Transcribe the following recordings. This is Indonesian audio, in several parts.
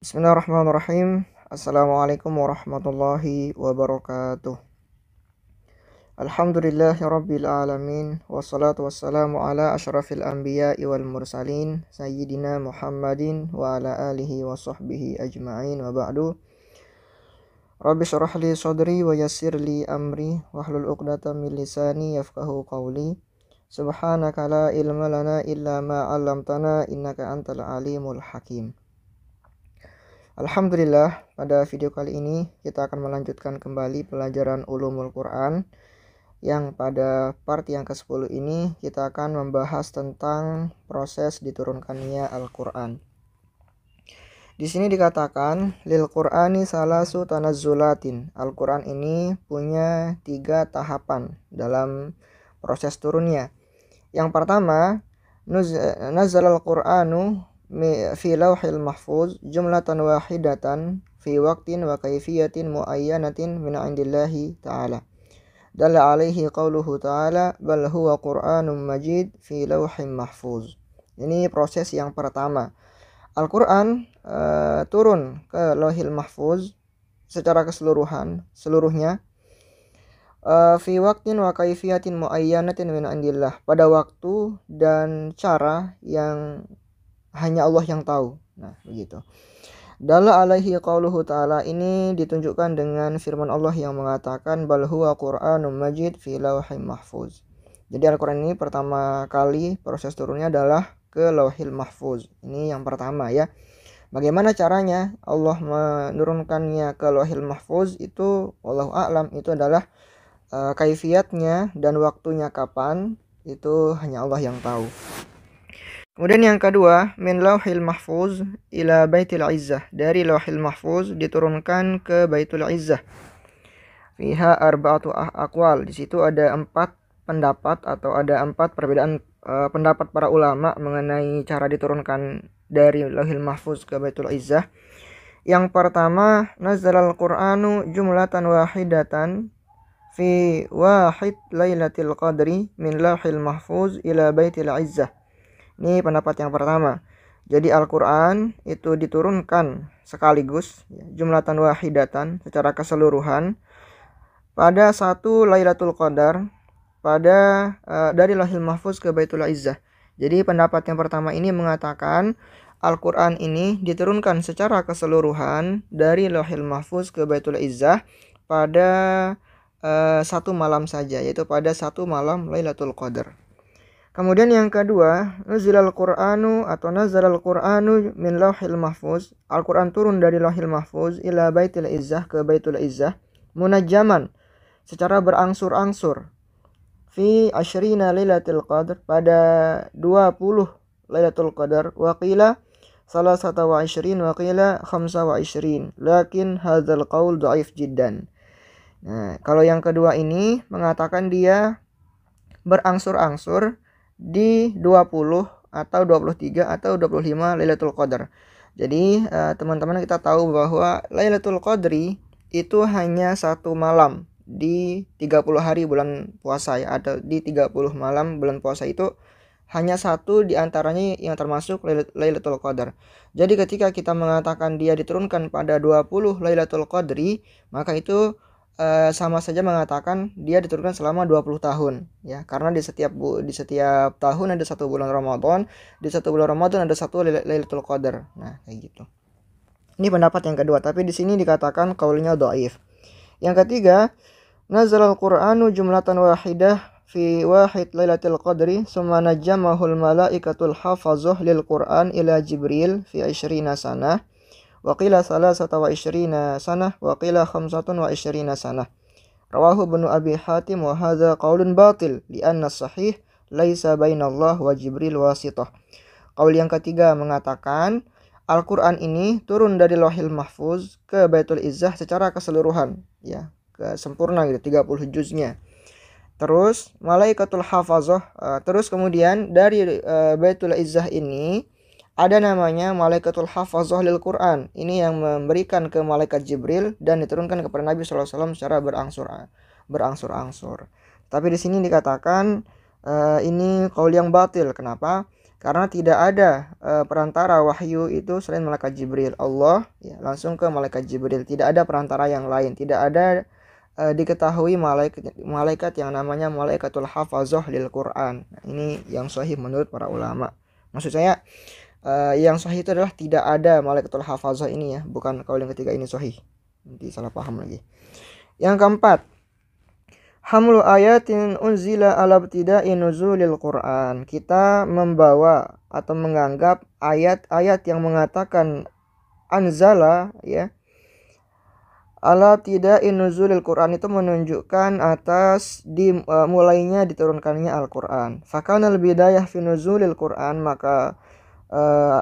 Bismillahirrahmanirrahim. Assalamualaikum warahmatullahi wabarakatuh. Alhamdulillahi rabbil alamin. Wassalatu wassalamu ala asyrafil anbiya'i wal mursalin Sayyidina Muhammadin wa ala alihi wa sahbihi ajma'in wa ba'du. Rabbi syrah li sadri wa yassir li amri wahlul uqdatam min lisani yafqahu qawli. Subhanaka la ilma lana illa ma 'allamtana innaka antal alimul hakim. Alhamdulillah, pada video kali ini kita akan melanjutkan kembali pelajaran Ulumul Quran, yang pada part yang ke-10 ini kita akan membahas tentang proses diturunkannya Al-Quran. Di sini dikatakan lil Qur'ani salasu tanazzulatin. Al-Quran ini punya 3 tahapan dalam proses turunnya. Yang pertama, nazzalal Qur'anu fi lauhil mahfuz jumlatan wahidatan fi waqtin wa kaifiyatin muayyanatin min indillahi ta'ala. Dalla alaihi qauluhu ta'ala bal huwa Qur'anun majid fi lauhin mahfuz. Ini proses yang pertama. Al-Quran turun ke lauhil mahfuz secara seluruhnya fi waqtin wa kaifiyatin muayyanatin min indillah, pada waktu dan cara yang hanya Allah yang tahu. Nah, begitu. Dalla alaihi qauluhu ta'ala, ini ditunjukkan dengan firman Allah yang mengatakan bal huwa Qur'anun majid fi lauhin mahfuz. Jadi Al-Quran ini pertama kali proses turunnya adalah ke lauhil mahfuz. Ini yang pertama ya. Bagaimana caranya Allah menurunkannya ke lauhil mahfuz itu wallahu a'lam, itu adalah kaifiyatnya dan waktunya kapan itu hanya Allah yang tahu. Kemudian yang kedua, min lauhil mahfuz ila baitil izzah, dari lauhil mahfuz diturunkan ke baitul izzah. Fiha arba'atu aqwal, di situ ada 4 pendapat atau ada 4 perbedaan pendapat para ulama mengenai cara diturunkan dari lauhil mahfuz ke baitul izzah. Yang pertama, nazzalal Qur'anu jumlatan wahidatan fi wahid lailatul qadri min lauhil mahfuz ila baitil izzah. Ini pendapat yang pertama. Jadi Al-Quran itu diturunkan sekaligus, jumlatan wahidatan, secara keseluruhan, pada satu Lailatul Qadar, dari Lauhil Mahfuz ke Baitul Izzah. Jadi pendapat yang pertama ini mengatakan Al-Quran ini diturunkan secara keseluruhan dari Lauhil Mahfuz ke Baitul Izzah pada satu malam saja, yaitu pada satu malam Lailatul Qadar. Kemudian yang kedua, nazalal Qur'anu atau nazalal Qur'anu min lauhil mahfuz. Al-Quran turun dari lauhil mahfuz ila baitul izzah, ke baitul izzah, munajjaman, secara berangsur-angsur, fi asyrina lailatul qadar, pada 20 lailatul qadar, wa qila salasata wa isyrin wa qila khamsa wa isyrin, lakin hadzal qaul dhaif jiddan. Nah, kalau yang kedua ini mengatakan dia berangsur-angsur di 20 atau 23 atau 25 Lailatul Qadar. Jadi teman-teman kita tahu bahwa Lailatul Qadri itu hanya satu malam di 30 hari bulan puasa ya, atau di 30 malam bulan puasa itu hanya satu di antaranya yang termasuk Lailatul Qadar. Jadi ketika kita mengatakan dia diturunkan pada 20 Lailatul Qadri, maka itu sama saja mengatakan dia diturunkan selama 20 tahun ya, karena di setiap tahun ada satu bulan Ramadan, di satu bulan Ramadan ada satu Lailatul Qadar. Nah, kayak gitu. Ini pendapat yang kedua, tapi di sini dikatakan qaulnya dhaif. Yang ketiga, nazalal Qur'anu jumlatan wahidah fi wahid Lailatul Qadri summa najamahul malaikatul hafazah lil Qur'an ila Jibril fi 20 sanah. Wa qila salasata wa isyrina sanah wa qila khamsatun wa isyrina sanah. Rawahu Ibnu Abi Hatim wa hadza qaulun batil li'anna sahih laisa bainallah wa Jibril wasithah. Qaul yang ketiga mengatakan Al-Qur'an ini turun dari Lauhil Mahfuz ke Baitul Izzah secara keseluruhan ya, sempurna gitu, 30 juznya. Terus malaikatul hafazah, terus kemudian dari Baitul Izzah ini ada namanya malaikatul hafazah lil Quran. Ini yang memberikan ke malaikat Jibril dan diturunkan kepada Nabi SAW secara berangsur-angsur. Tapi di sini dikatakan ini qaul yang batil. Kenapa? Karena tidak ada perantara wahyu itu selain malaikat Jibril. Allah ya langsung ke malaikat Jibril, tidak ada perantara yang lain, tidak ada diketahui malaikat yang namanya malaikatul hafazah lil Quran. Nah, ini yang sahih menurut para ulama. Maksud saya yang sahih itu adalah tidak ada malaikatul hafazah ini ya, bukan kaul yang ketiga ini sahih. Nanti salah paham lagi. Yang keempat, hamlu ayatin unzila ala ibtida'i nuzulil Quran. Kita membawa atau menganggap ayat-ayat yang mengatakan anzala ya ala tidak nuzulil Quran itu menunjukkan atas mulainya diturunkannya Al-Quran. Fakana al-bidayah fi nuzulil Quran, maka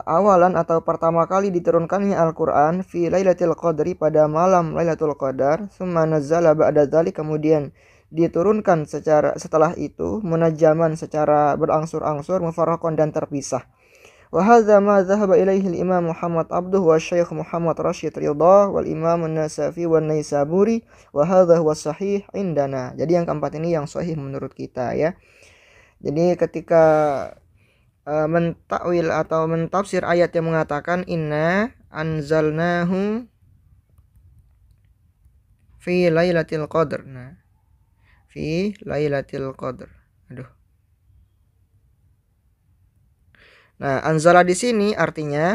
awalan atau pertama kali diturunkannya Al-Quran fi Lailatul Qadri, pada malam Lailatul Qadar, summa nazzala ba'da dzalik, kemudian diturunkan setelah itu munajaman secara berangsur-angsur, mufarraqan dan terpisah. Wa hadza ma dhahaba ilaihi al-Imam Muhammad Abduh wa Syekh Muhammad Rashid Ridha wal Imam An-Nasafi wan Naisaburi wa hadza huwa sahih indana. Jadi yang keempat ini yang sahih menurut kita ya. Jadi ketika mentakwil atau mentafsir ayat yang mengatakan inna anzalnahu fi lailatul qadr. Nah, fi lailatul qadr. Aduh. Nah, anzala di sini artinya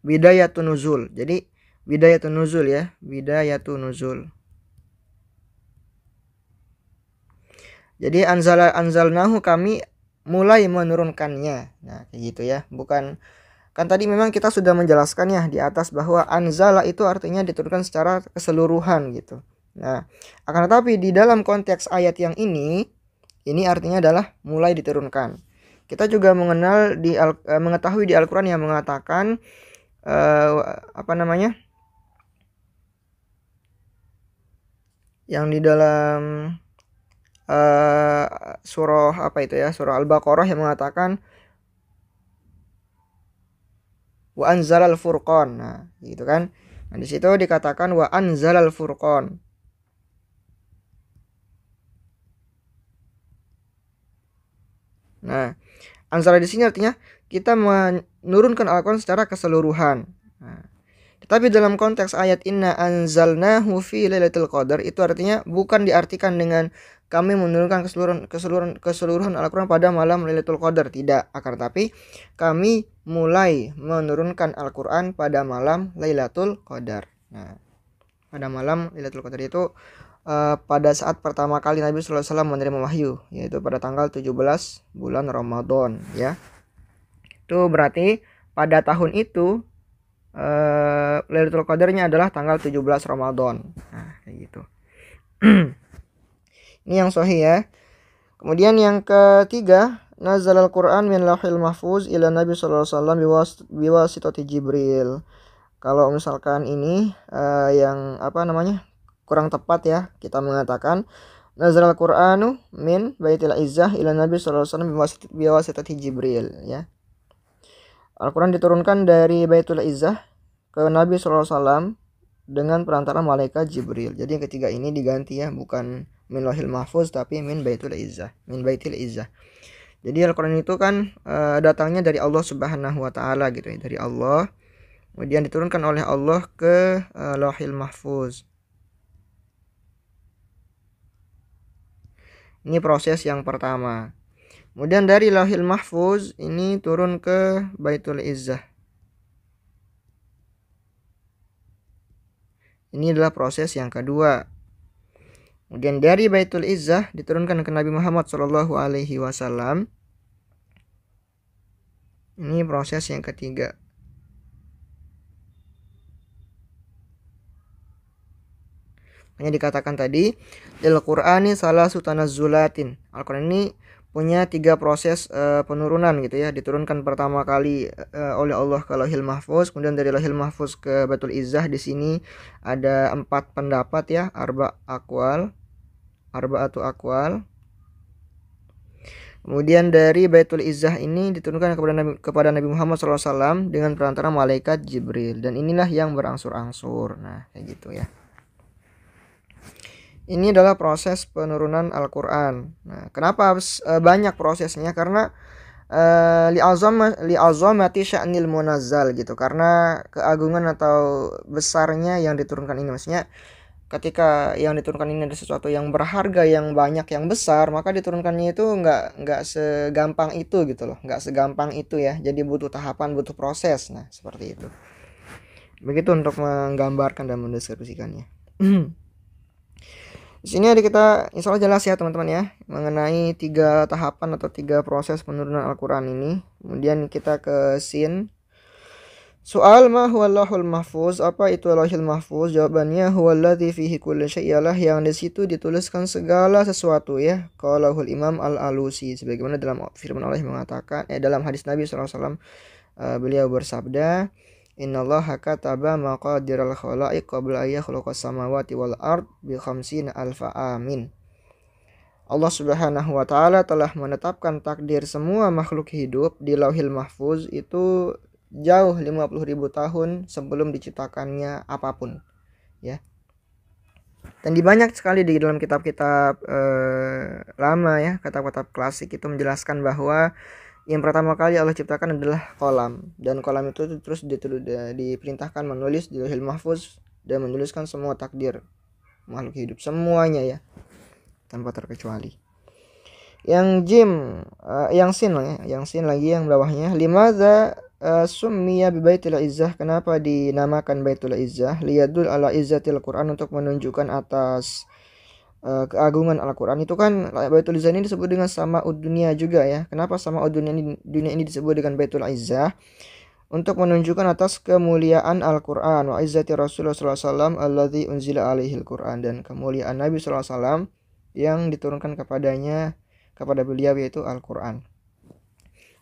bidayatun nuzul. Jadi bidayatun nuzul ya, bidayatun nuzul. Jadi anzalnahu, kami mulai menurunkannya. Nah, kayak gitu ya. Bukan, kan tadi memang kita sudah menjelaskan ya di atas bahwa anzala itu artinya diturunkan secara keseluruhan gitu. Nah, akan tetapi di dalam konteks ayat yang ini artinya adalah mulai diturunkan. Kita juga mengetahui di Al-Quran yang mengatakan yang di dalam surah surah Al-Baqarah yang mengatakan wa anzalal furqan. Nah, gitu kan. Nah, di situ dikatakan wa anzalal furqan. Nah, anzala di sini artinya kita menurunkan Al-Quran secara keseluruhan. Nah, tetapi dalam konteks ayat inna anzalnahu fi lailatul qadar, itu artinya bukan diartikan dengan kami menurunkan keseluruhan Al-Quran pada malam Lailatul Qadar, tidak. Akan tetapi kami mulai menurunkan Al-Quran pada malam Lailatul Qadar. Nah, pada malam Lailatul Qadar itu pada saat pertama kali Nabi sallallahu alaihi wasallam menerima wahyu, yaitu pada tanggal 17 bulan Ramadan ya. Itu berarti pada tahun itu Lailatul Qadarnya adalah tanggal 17 Ramadan. Nah, kayak gitu. Ini yang sahih ya. Kemudian yang ketiga, nazalal Quran min lauhil mahfuz ila Nabi sallallahu alaihi wasallam biwasitati Jibril. Kalau misalkan ini yang kurang tepat ya, kita mengatakan nazalal Quranu min baitil izzah ila Nabi sallallahu alaihi wasallam biwasitati Jibril ya. Al-Quran diturunkan dari Baitul Izzah ke Nabi sallallahu alaihi wasallam dengan perantara malaikat Jibril. Jadi yang ketiga ini diganti ya, bukan min lauhil mahfuz tapi min baitul izzah, min baitil izzah. Jadi Al-Quran itu kan datangnya dari Allah Subhanahu wa taala gitu ya, dari Allah. Kemudian diturunkan oleh Allah ke lauhil mahfuz. Ini proses yang pertama. Kemudian dari lauhil mahfuz ini turun ke baitul izzah. Ini adalah proses yang kedua. Kemudian dari Baitul Izzah diturunkan ke Nabi Muhammad Shallallahu Alaihi Wasallam. Ini proses yang ketiga. Makanya dikatakan tadi, Al-Qur'ani salah sutanazzulatin. Al-Quran ini punya 3 proses penurunan gitu ya. Diturunkan pertama kali oleh Allah ke Lauhil Mahfuz, kemudian dari Lauhil Mahfuz ke Baitul Izzah. Di sini ada 4 pendapat ya, arba'atu aqwal. Kemudian dari Baitul Izzah ini diturunkan kepada Nabi Muhammad SAW dengan perantara malaikat Jibril, dan inilah yang berangsur-angsur. Nah, kayak gitu ya. Ini adalah proses penurunan Al-Quran. Nah, kenapa banyak prosesnya? Karena li'azamati sya'nil munazzal gitu, karena keagungan atau besarnya yang diturunkan ini. Maksudnya ketika yang diturunkan ini ada sesuatu yang berharga, yang banyak, yang besar, maka diturunkannya itu nggak segampang itu gitu loh, nggak segampang itu ya. Jadi butuh tahapan, butuh proses. Nah seperti itu. Begitu untuk menggambarkan dan mendeskripsikannya. Di sini ada kita insya Allah jelas ya teman-teman ya, mengenai 3 tahapan atau 3 proses penurunan Al-Quran ini. Kemudian kita ke sin. Soal ma huwa Allahul Mahfuz, apa itu Allahul Mahfuz? Jawabannya huwallazi fihi kullu syai', ialah yang di situ dituliskan segala sesuatu ya. Qaulahul Imam Al-Alusi, sebagaimana dalam firman Allah yang mengatakan dalam hadis Nabi SAW, beliau bersabda, innallaha kataba maqadiral khalaiq qabla an yakhluqas samawati wal ard bi 50 alfa amin. Allah Subhanahu wa taala telah menetapkan takdir semua makhluk hidup di Lauhil Mahfuz itu jauh 50.000 tahun sebelum diciptakannya apapun ya. Dan di banyak sekali di dalam kitab-kitab lama ya, kitab-kitab klasik itu menjelaskan bahwa yang pertama kali Allah ciptakan adalah kolam, dan kolam itu terus diperintahkan menulis di Lauhil Mahfuz dan menuliskan semua takdir makhluk hidup semuanya ya, tanpa terkecuali. Yang jim, yang sin lagi yang bawahnya, limadza summiya bi Baitul Izzah, kenapa dinamakan Baitul Izzah? Liyadul ala izzatil Quran, untuk menunjukkan atas keagungan Al-Quran. Itu kan Baitul Izzah ini disebut dengan Sama'ud Dunia juga ya. Kenapa Sama'ud Dunia ini disebut dengan Baitul Izzah? Untuk menunjukkan atas kemuliaan Al-Quran, wa izzati Rasulullah SAW alladzi unzila alaihil Quran, dan kemuliaan Nabi SAW yang diturunkan kepada beliau yaitu Al-Quran.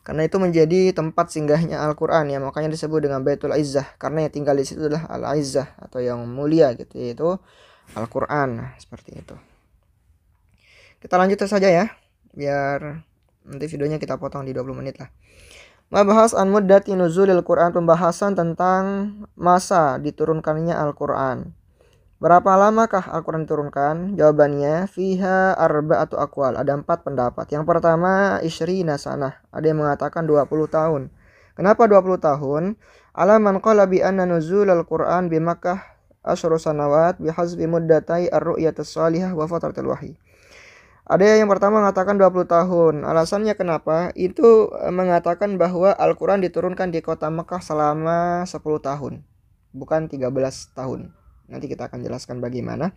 Karena itu menjadi tempat singgahnya Al-Quran ya, makanya disebut dengan Baitul Izzah, karena yang tinggal di situ adalah Al-Izzah atau yang mulia gitu, yaitu Al-Quran. Nah, seperti itu. Kita lanjut saja ya, biar nanti videonya kita potong di 20 menit lah. Mabahas an muddati nuzulil Quran, pembahasan tentang masa diturunkannya Al-Quran. Berapa lamakah Al-Quran diturunkan? Jawabannya fiha arba'atu aqwal, ada 4 pendapat. Yang pertama isyrina sanah, ada yang mengatakan 20 tahun. Kenapa 20 tahun? Alaman qala bi anna nuzulal Quran bi Makkah asyru sanawat bihazbi muddatai ar-ru'yatus salihah wa fatratul wahyi. Ada yang pertama mengatakan 20 tahun. Alasannya kenapa? Itu mengatakan bahwa Al-Quran diturunkan di kota Mekah selama 10 tahun, bukan 13 tahun. Nanti kita akan jelaskan bagaimana.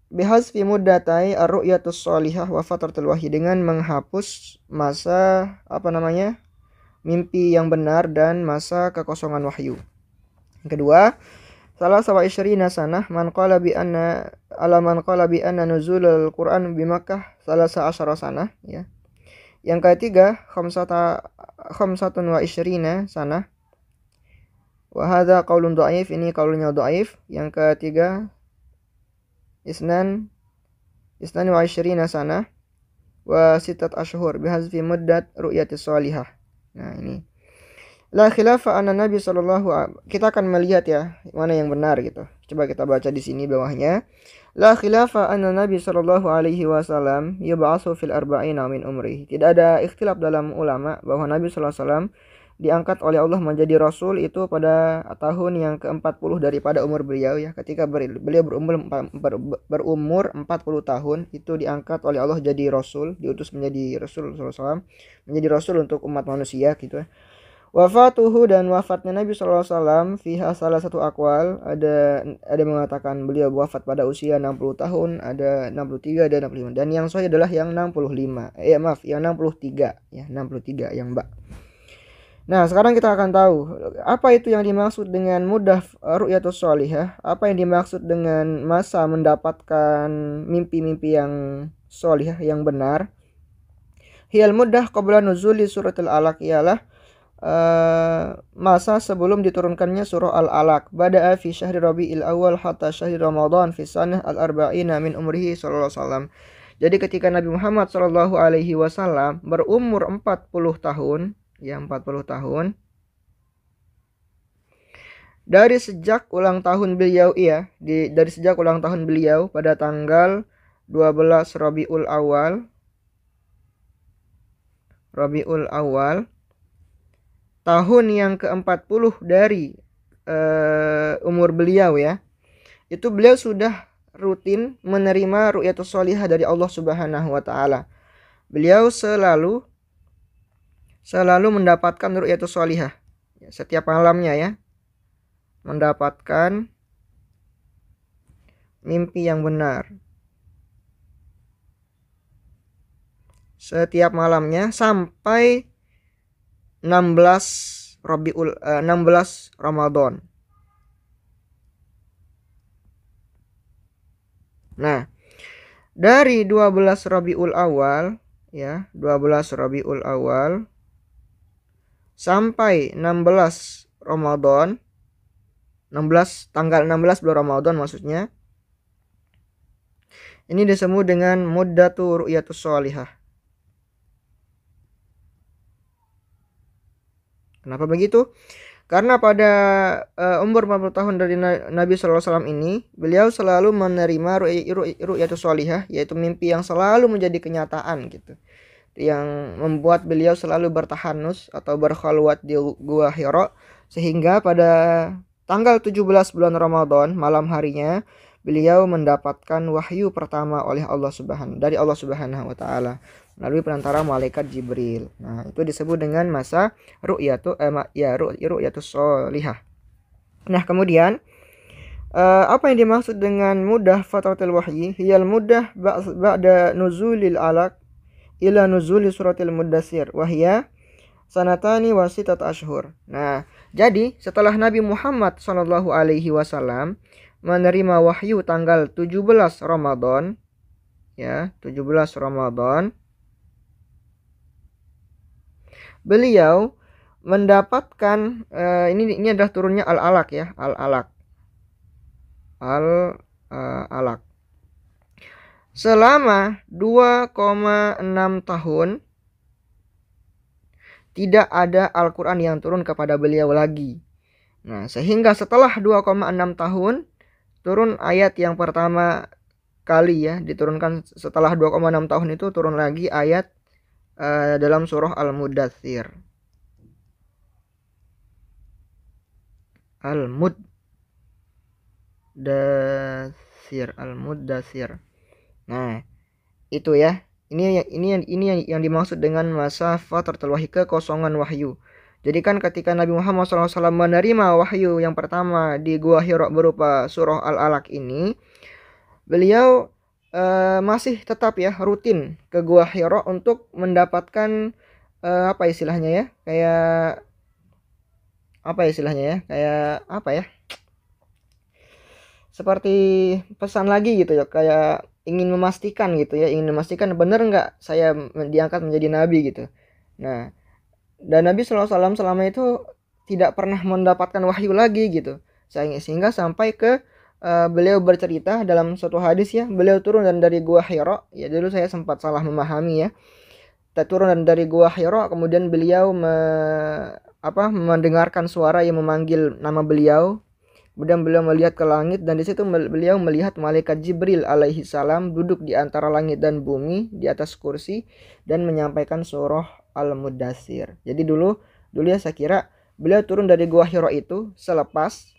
Bihazfi muddatai ar-ru'yatus salihah wa fatratul wahyi, dengan menghapus masa mimpi yang benar dan masa kekosongan wahyu. Yang kedua, salah sawa isyrina sanah man qala bi anna nuzulul Quran bi Makkah salasa asyara sanah ya. Yang ketiga khamsatun wa isyrina sanah wa hadza qaulun dhaif, ini qaulnya dhaif. Yang ketiga isnan wa isyrina sanah wa sittat ashhur bihazfi muddat ru'yatis salihah. Nah ini la khilafa anna Nabi sallallahu, kita akan melihat ya mana yang benar gitu. Coba kita baca di sini bawahnya. La khilafa anna Nabi sallallahu alaihi wasallam yub'atsu fil arba'ina min umri. Tidak ada ikhtilaf dalam ulama bahwa Nabi sallallahu alaihi wasallam diangkat oleh Allah menjadi rasul itu pada tahun yang ke-40 daripada umur beliau ya. Ketika beliau berumur 40 tahun itu diangkat oleh Allah jadi rasul, diutus menjadi rasul sallallahu alaihi wasallam, menjadi rasul untuk umat manusia gitu ya. Wafatuhu, dan wafatnya Nabi SAW fiha salah satu akwal, ada mengatakan beliau wafat pada usia 60 tahun, ada 63 dan 65, dan yang sahih adalah yang 65 yang 63 ya, 63 yang mbak. Nah sekarang kita akan tahu apa itu yang dimaksud dengan mudah ru'yatus sholihah, apa yang dimaksud dengan masa mendapatkan mimpi-mimpi yang sholihah yang benar. Hiyal mudah qabla nuzuli suratul Alaq, ialah masa sebelum diturunkannya surah Al-Alaq. Bada'a fi syahri Rabi'il Awal hatta syahri Ramadan fi sanah al-arba'ina min umrihi sallallahu alaihi wasallam. Jadi ketika Nabi Muhammad sallallahu alaihi wasallam berumur 40 tahun, ya 40 tahun, dari sejak ulang tahun beliau dari sejak ulang tahun beliau pada tanggal 12 Rabiul Awal Rabiul Awal, tahun yang ke-40 dari umur beliau ya, itu beliau sudah rutin menerima ru'yatus sholihah dari Allah Subhanahu wa taala. Beliau selalu mendapatkan ru'yatus sholihah setiap malamnya ya, mendapatkan mimpi yang benar setiap malamnya sampai 16 Ramadan. Nah, dari 12 Rabiul Awal ya, 12 Rabiul Awal sampai 16 Ramadan, tanggal 16 bulan Ramadan maksudnya. Ini disebut dengan muddatu ru'yatus sholihah. Kenapa begitu? Karena pada umur 40 tahun dari Nabi SAW ini, beliau selalu menerima ru'yatus sholihah, yaitu mimpi yang selalu menjadi kenyataan gitu. Yang membuat beliau selalu bertahanus atau berkhalwat di Gua Hira, sehingga pada tanggal 17 bulan Ramadan malam harinya beliau mendapatkan wahyu pertama dari Allah Subhanahu wa taala melalui perantara malaikat Jibril. Nah, itu disebut dengan masa ru'yatus sholihah. Nah, kemudian apa yang dimaksud dengan mudah fatratul wahyi? Hiyal mudah ba'da nuzulil alaq ila nuzuli suratil mudassir wahya sanatani wasitat ashhur. Nah, jadi setelah Nabi Muhammad sallallahu alaihi wasallam menerima wahyu tanggal 17 Ramadan ya, 17 Ramadan, beliau mendapatkan ini adalah turunnya al-alaq ya, al-alaq. Selama 2,6 tahun tidak ada Al-Quran yang turun kepada beliau lagi. Nah, sehingga setelah 2,6 tahun turun ayat yang pertama kali ya, diturunkan setelah 2,6 tahun itu turun lagi ayat dalam surah Al-Mudaththir. Al-Mudaththir. Nah, itu ya. Ini yang dimaksud dengan masa fatratul wahyi, kekosongan wahyu. Jadi kan ketika Nabi Muhammad SAW menerima wahyu yang pertama di Gua Hira berupa surah Al-Alaq ini, beliau masih tetap ya rutin ke Gua Hira untuk mendapatkan apa istilahnya ya? Kayak apa ya? Seperti pesan lagi gitu ya, kayak ingin memastikan benar nggak saya diangkat menjadi nabi gitu. Nah, dan Nabi SAW selama itu tidak pernah mendapatkan wahyu lagi gitu, sehingga sampai ke beliau bercerita dalam suatu hadis ya, beliau turun dari Gua Hira ya, dulu saya sempat salah memahami ya, turun dari Gua Hira, kemudian beliau mendengarkan suara yang memanggil nama beliau. Kemudian beliau melihat ke langit, dan di situ beliau melihat malaikat Jibril alaihi salam duduk di antara langit dan bumi di atas kursi dan menyampaikan surah Al-Mudaththir. Jadi dulu ya saya kira beliau turun dari Gua Hira itu selepas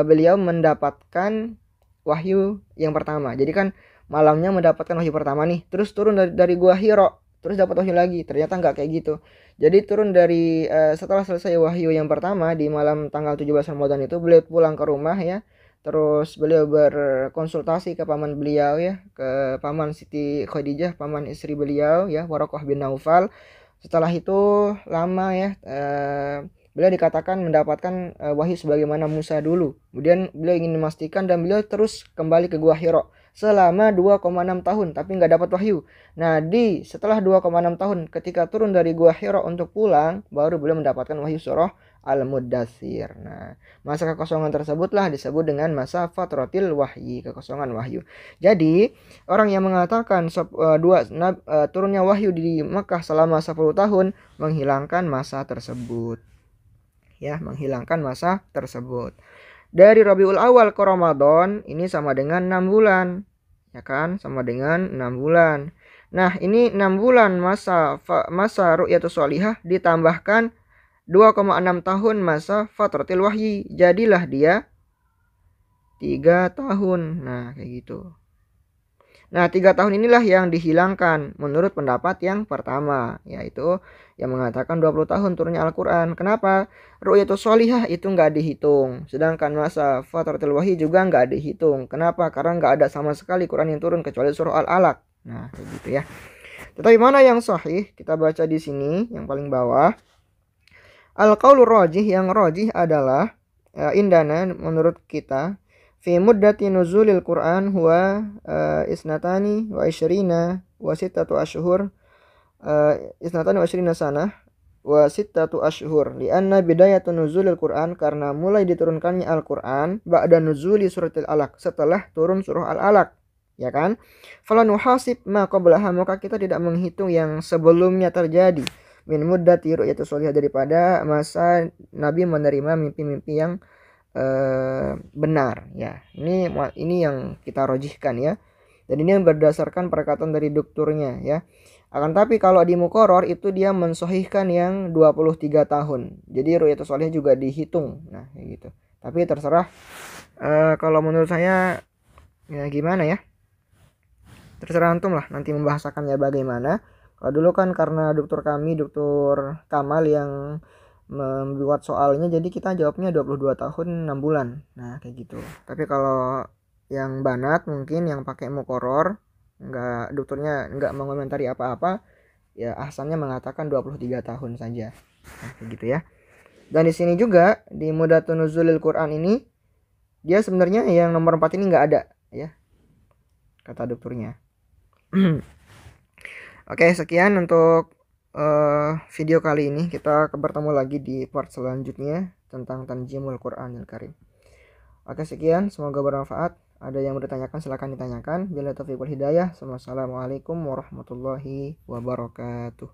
beliau mendapatkan wahyu yang pertama. Jadi kan malamnya mendapatkan wahyu pertama nih, terus turun dari Gua Hira, terus dapat wahyu lagi. Ternyata nggak kayak gitu. Jadi turun dari setelah selesai wahyu yang pertama di malam tanggal 17 Ramadan itu, beliau pulang ke rumah ya. Terus beliau berkonsultasi ke paman beliau ya, ke paman Siti Khadijah, paman istri beliau ya, Waraqah bin Naufal. Setelah itu lama ya, beliau dikatakan mendapatkan wahyu sebagaimana Musa dulu. Kemudian beliau ingin memastikan, dan beliau terus kembali ke Gua Hira selama 2,6 tahun tapi nggak dapat wahyu. Nah, setelah 2,6 tahun ketika turun dari Gua Hira untuk pulang, baru beliau mendapatkan wahyu surah Al-Mudaththir. Nah, masa kekosongan tersebutlah disebut dengan masa fatratil wahyi, kekosongan wahyu. Jadi orang yang mengatakan turunnya wahyu di Mekah selama 10 tahun menghilangkan masa tersebut ya, menghilangkan masa tersebut. Dari Rabiul Awal ke Ramadan ini sama dengan 6 bulan ya kan, sama dengan 6 bulan. Nah, ini 6 bulan masa ru'yatus sholihah ditambahkan 2,6 tahun masa fatratil wahyi. Jadilah dia 3 tahun. Nah, kayak gitu. Nah, 3 tahun inilah yang dihilangkan menurut pendapat yang pertama, yaitu yang mengatakan 20 tahun turunnya Al-Quran. Kenapa? Ru'yatus sholihah itu nggak dihitung, sedangkan masa fatratul wahyi juga nggak dihitung. Kenapa? Karena nggak ada sama sekali Quran yang turun kecuali surah Al-Alaq. Nah, kayak gitu ya. Tetapi mana yang sahih? Kita baca di sini yang paling bawah. Al-qaulur rajih, yang rajih adalah indana menurut kita fi muddati nuzulil Quran huwa isnatani wa isyrina wa sittatu ashhur isnatani wa isyrina sanah wa sittatu ashhur lianna bidayatu nuzulil Quran, karena mulai diturunkannya Al-Quran ba'da nuzuli suratil Alaq, setelah turun surah Al-Alaq, ya kan? Fala nuhasib ma qablaha, maka kita tidak menghitung yang sebelumnya terjadi min muddati ru'yatus sholihah, daripada masa Nabi menerima mimpi-mimpi yang benar ya. Ini yang kita rojihkan ya, dan ini yang berdasarkan perkataan dari dokturnya ya. Akan tapi kalau di Muqarrar itu dia mensohihkan yang 23 tahun, jadi ru'yatus sholihah juga dihitung. Nah kayak gitu, tapi terserah kalau menurut saya ya gimana ya, terserah antum lah nanti membahasakannya bagaimana. Kalau dulu kan karena dokter Kamal yang membuat soalnya, jadi kita jawabnya 22 tahun 6 bulan. Nah kayak gitu. Tapi kalau yang banat mungkin yang pakai Muqarrar, dokternya nggak mengomentari apa-apa, ya ahsannya mengatakan 23 tahun saja. Nah kayak gitu ya. Dan di sini juga di Muddatun Nuzulil Quran ini, dia sebenarnya yang nomor 4 ini nggak ada ya, kata dokternya. Oke, sekian untuk video kali ini. Kita bertemu lagi di part selanjutnya tentang Tanjimul Quranil Karim. Oke, sekian, semoga bermanfaat. Ada yang bertanyakan silahkan ditanyakan. Bila taufiq wal hidayah. Wassalamualaikum warahmatullahi wabarakatuh.